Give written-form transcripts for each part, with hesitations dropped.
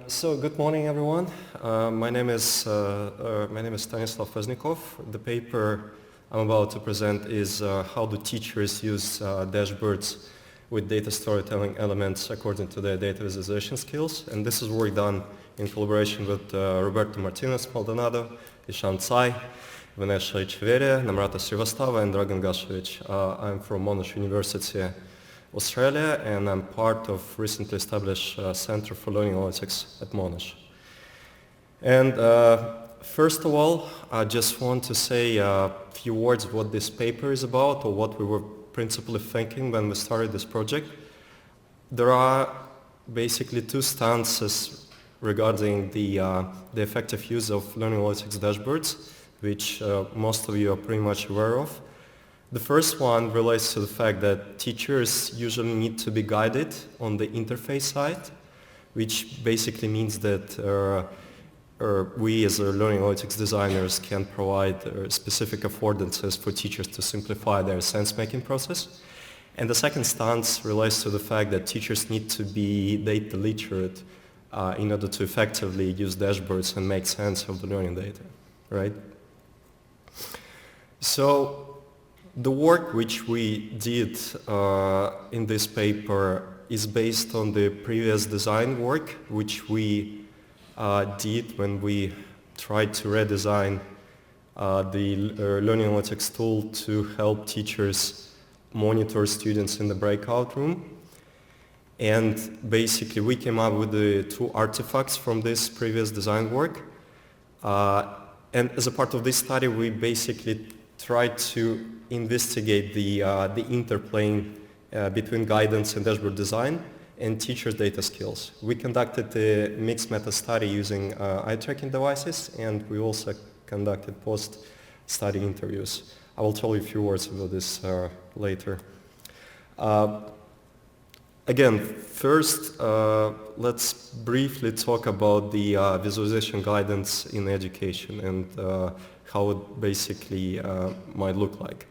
So good morning, everyone. My name is Stanislav. The paper I'm about to present is how do teachers use dashboards with data storytelling elements according to their data visualization skills. And this is work done in collaboration with Roberto Martinez Maldonado, Ishan Tsai, Vanessa Echeverria, Namrata Srivastava, and Dragan Gashevic. I'm from Monash University, Australia, and I'm part of recently established Center for Learning Analytics at Monash. And first of all, I just want to say a few words what this paper is about, or what we were principally thinking when we started this project. There are basically two stances regarding the effective use of learning analytics dashboards, which most of you are pretty much aware of. The first one relates to the fact that teachers usually need to be guided on the interface side, which basically means that we as learning analytics designers can provide specific affordances for teachers to simplify their sense-making process. And the second stance relates to the fact that teachers need to be data literate in order to effectively use dashboards and make sense of the learning data, right? So the work which we did in this paper is based on the previous design work which we did when we tried to redesign the learning analytics tool to help teachers monitor students in the breakout room. And basically we came up with the two artifacts from this previous design work. And as a part of this study, we basically tried to investigate the interplay between guidance and dashboard design and teachers' data skills. We conducted a mixed meta study using eye tracking devices, and we also conducted post-study interviews. I will tell you a few words about this later. Again, first, let's briefly talk about the visualization guidance in education and how it basically might look like.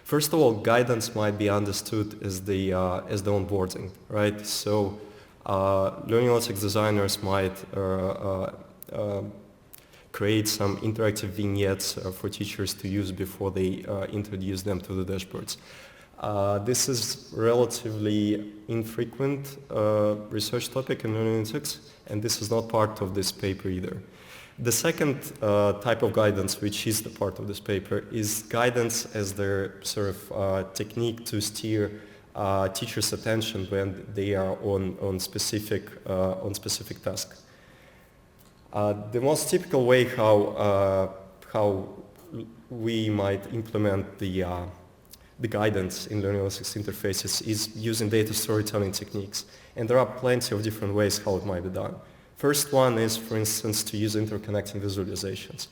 First of all, guidance might be understood as the onboarding, right? So learning analytics designers might create some interactive vignettes for teachers to use before they introduce them to the dashboards. This is relatively infrequent research topic in learning analytics, and this is not part of this paper either. The second type of guidance, which is the part of this paper, is guidance as their sort of technique to steer teachers' attention when they are on specific tasks. The most typical way how we might implement the guidance in learning analytics interfaces is using data storytelling techniques, and there are plenty of different ways how it might be done. First one is, for instance, to use interconnecting visualizations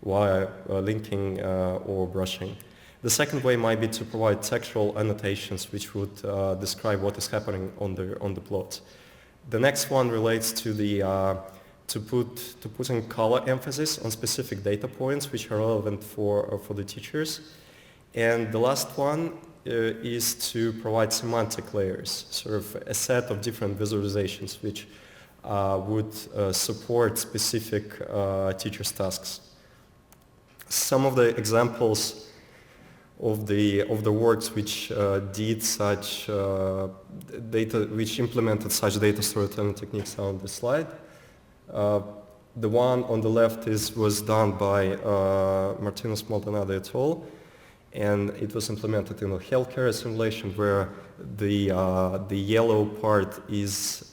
while linking or brushing. The second way might be to provide textual annotations which would describe what is happening on the plot. The next one relates to putting color emphasis on specific data points which are relevant for the teachers. And the last one is to provide semantic layers, sort of a set of different visualizations which would support specific teachers' tasks. Some of the examples of the works which did such which implemented such data storytelling techniques are on this slide. The one on the left was done by Martinez Maldonado et al. And it was implemented in a healthcare simulation where the yellow part is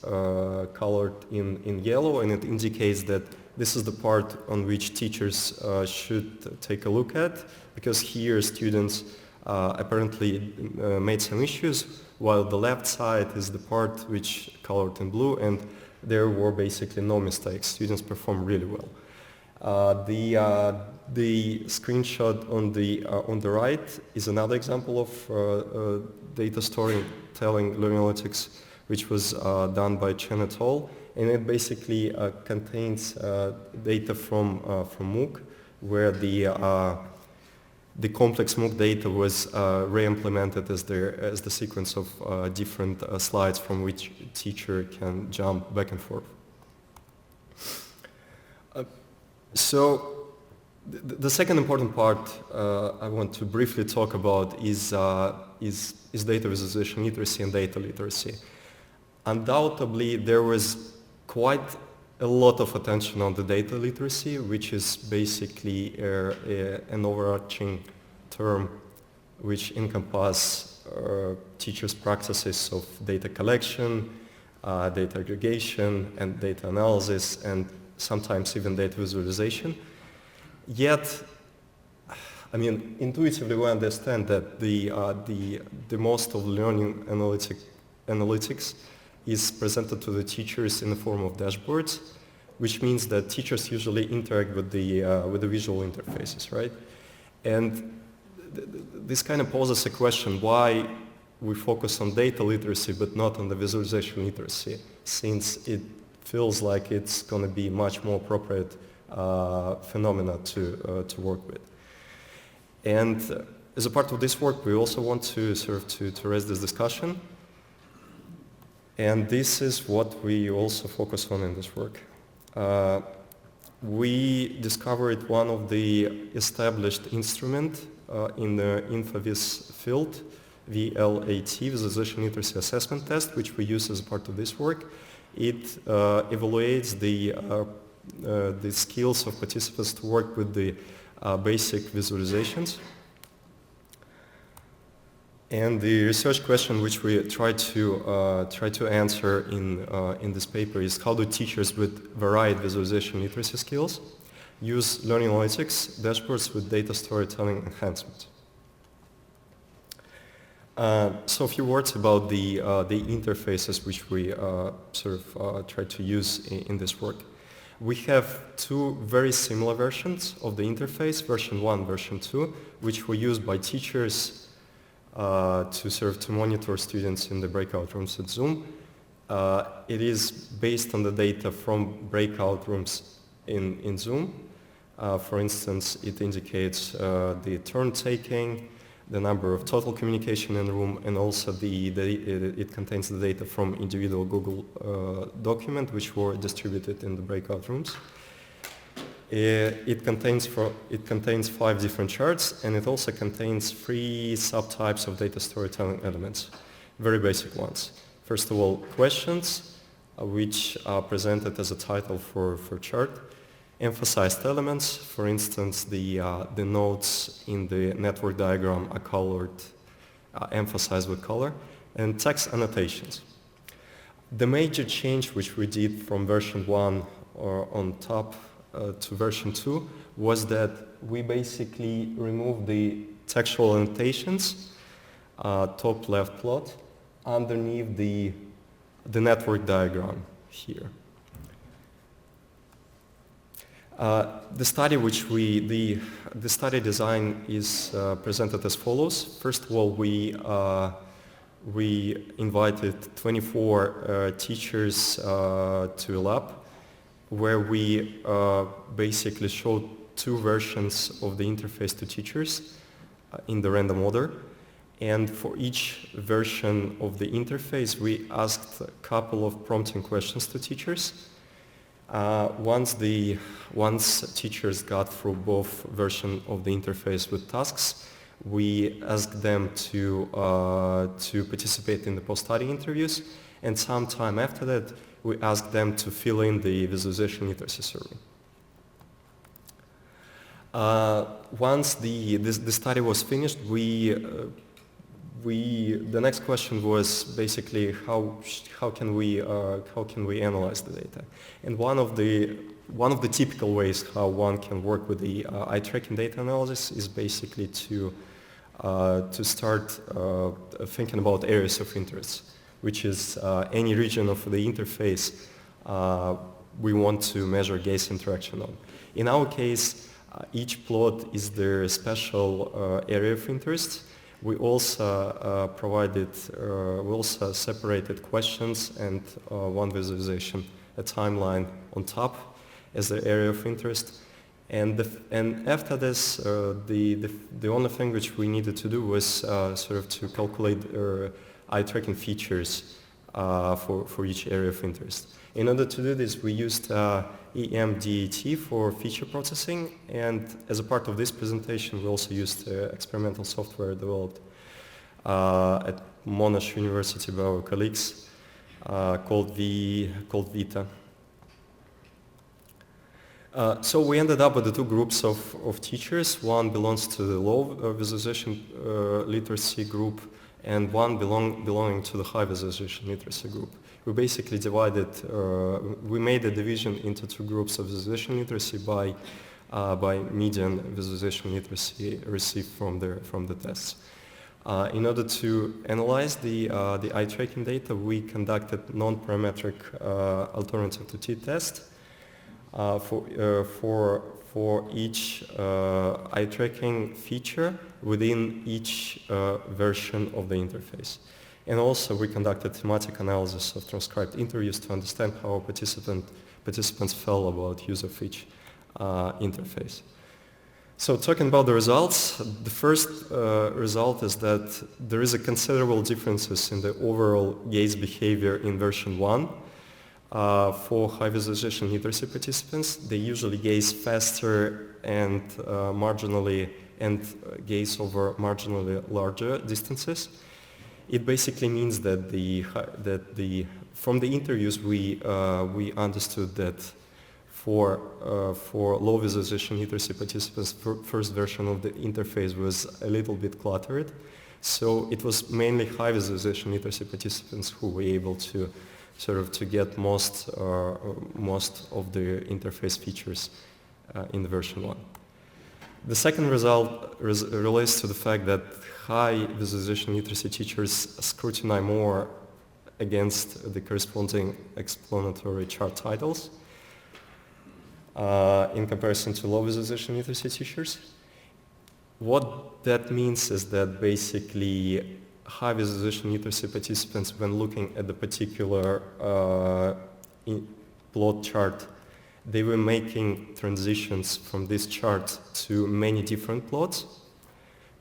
colored in yellow, and it indicates that this is the part on which teachers should take a look at, because here students apparently made some issues, while the left side is the part which colored in blue, and there were basically no mistakes. Students performed really well. The screenshot on the right is another example of data storytelling learning analytics, which was done by Chen et al. And it basically contains data from MOOC, where the complex MOOC data was re-implemented as the sequence of different slides from which teacher can jump back and forth. So the second important part I want to briefly talk about is data visualization literacy and data literacy. Undoubtedly, there was quite a lot of attention on the data literacy, which is basically an overarching term which encompasses teachers' practices of data collection, data aggregation, and data analysis, and sometimes even data visualization. Yet, I mean, intuitively we understand that the most of learning analytics is presented to the teachers in the form of dashboards, which means that teachers usually interact with the visual interfaces, right? And this kind of poses a question: why we focus on data literacy but not on the visualization literacy, since it feels like it's going to be much more appropriate phenomena to work with. And as a part of this work, we also want to to raise this discussion. And this is what we also focus on in this work. We discovered one of the established instruments in the InfoVis field, VLAT, Visualization Literacy Assessment Test, which we use as a part of this work. It evaluates the skills of participants to work with the basic visualizations. And the research question which we try to answer in this paper is: how do teachers with varied visualization literacy skills use learning analytics dashboards with data storytelling enhancement? So a few words about the interfaces which we try to use in this work. We have two very similar versions of the interface, version 1, version 2, which were used by teachers to monitor students in the breakout rooms at Zoom. It is based on the data from breakout rooms in Zoom. For instance, it indicates the turn taking, the number of total communication in the room, and also it contains the data from individual Google document which were distributed in the breakout rooms. It contains 5 different charts, and it also contains 3 subtypes of data storytelling elements, very basic ones. First of all, questions, which are presented as a title for chart. Emphasized elements, for instance, the nodes in the network diagram are colored, emphasized with color, and text annotations. The major change which we did from version 1 on top to version 2 was that we basically removed the textual annotations, top left plot, underneath the network diagram here. The study design is presented as follows. First of all, we invited 24 teachers to a lab where we basically showed 2 versions of the interface to teachers in the random order. And for each version of the interface, we asked a couple of prompting questions to teachers. Once teachers got through both versions of the interface with tasks, we asked them to participate in the post-study interviews, and sometime after that, we asked them to fill in the visualization literacy survey. Once the study was finished, the next question was basically how can we analyze the data, and one of the typical ways how one can work with the eye tracking data analysis is basically to start thinking about areas of interest, which is any region of the interface we want to measure gaze interaction on. In our case, each plot is their special area of interest. We also separated questions and one visualization, a timeline on top as the area of interest. And after this, the only thing which we needed to do was to calculate eye tracking features for each area of interest. In order to do this, we used EMDAT for feature processing, and as a part of this presentation, we also used experimental software developed at Monash University by our colleagues called Vita. So we ended up with the two groups of teachers. One belongs to the low visualization literacy group, and one belonging to the high visualization literacy group. We basically divided, we made a division into two groups of visualization literacy by median visualization literacy received from the tests. In order to analyze the eye tracking data, we conducted non-parametric alternative to t-test for each eye tracking feature within each version of the interface. And also we conducted thematic analysis of transcribed interviews to understand how participants felt about use of each interface. So talking about the results, the first result is that there is a considerable differences in the overall gaze behavior in version 1. For high visualization literacy participants, they usually gaze faster and gaze over marginally larger distances. It basically means that from the interviews we understood that for low visualization literacy participants, first version of the interface was a little bit cluttered. So it was mainly high visualization literacy participants who were able to to get most of the interface features in the version 1. The second result relates to the fact that high visualization literacy teachers scrutinize more against the corresponding explanatory chart titles in comparison to low visualization literacy teachers. What that means is that basically high visualization literacy participants, when looking at the particular plot chart, they were making transitions from this chart to many different plots.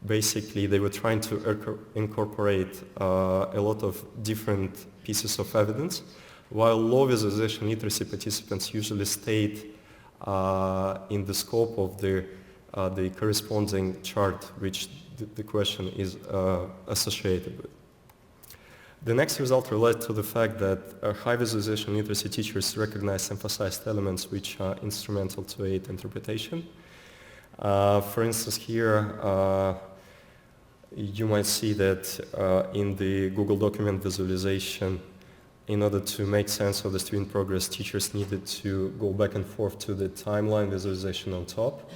Basically, they were trying to incorporate a lot of different pieces of evidence, while low visualization literacy participants usually stayed in the scope of the corresponding chart which the question is associated with. The next result relates to the fact that high visualization literacy teachers recognize emphasized elements which are instrumental to aid interpretation. For instance, here you might see that in the Google document visualization, in order to make sense of the student progress, teachers needed to go back and forth to the timeline visualization on top.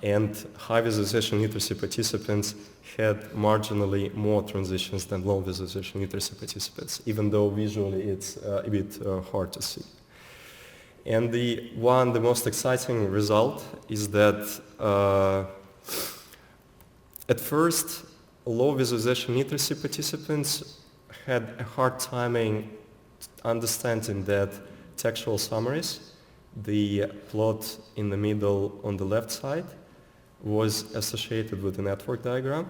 And high visualization literacy participants had marginally more transitions than low visualization literacy participants, even though visually it's a bit hard to see. And the most exciting result is that at first, low visualization literacy participants had a hard time understanding that textual summaries, the plot in the middle on the left side, was associated with the network diagram.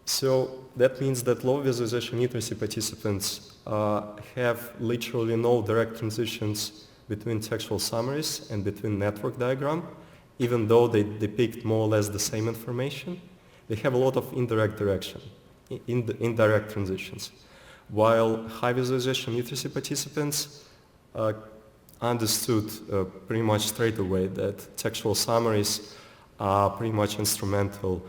So that means that low visualization literacy participants have literally no direct transitions between textual summaries and between network diagram, even though they depict more or less the same information. They have a lot of indirect transitions, while high visualization literacy participants understood pretty much straight away that textual summaries are pretty much instrumental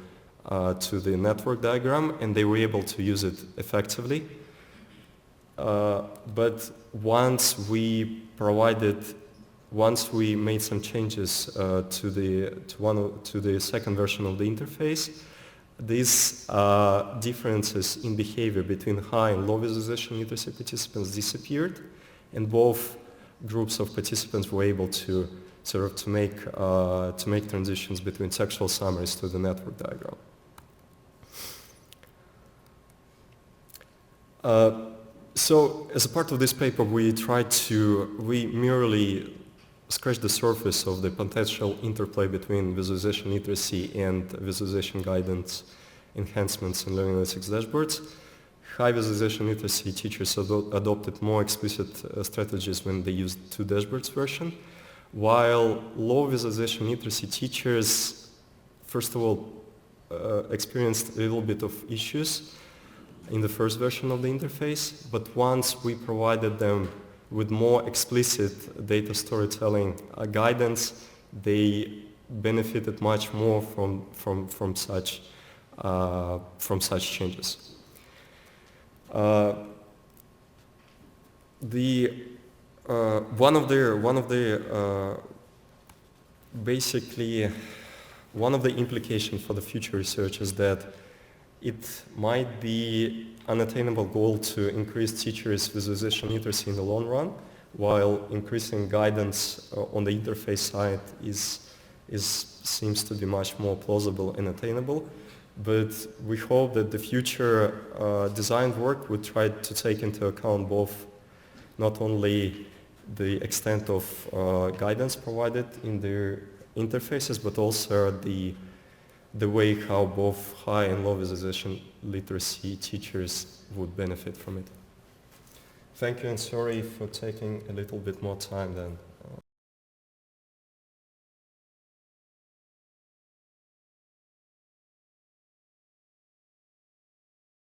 to the network diagram, and they were able to use it effectively. But once we made some changes to the second version of the interface, these differences in behavior between high and low visualization literacy participants disappeared, and both groups of participants were able to to make transitions between textual summaries to the network diagram. So as a part of this paper, we merely scratched the surface of the potential interplay between visualization literacy and visualization guidance enhancements in learning analytics dashboards. high visualization literacy teachers adopted more explicit strategies when they used two dashboards version, while low visualization literacy teachers, first of all, experienced a little bit of issues in the first version of the interface, but once we provided them with more explicit data storytelling guidance, they benefited much more from such changes. One of the implications for the future research is that it might be unattainable goal to increase teachers' visualization literacy in the long run, while increasing guidance on the interface side seems to be much more plausible and attainable. But we hope that the future design work would try to take into account both not only the extent of guidance provided in their interfaces, but also the way how both high and low visualization literacy teachers would benefit from it. Thank you, and sorry for taking a little bit more time than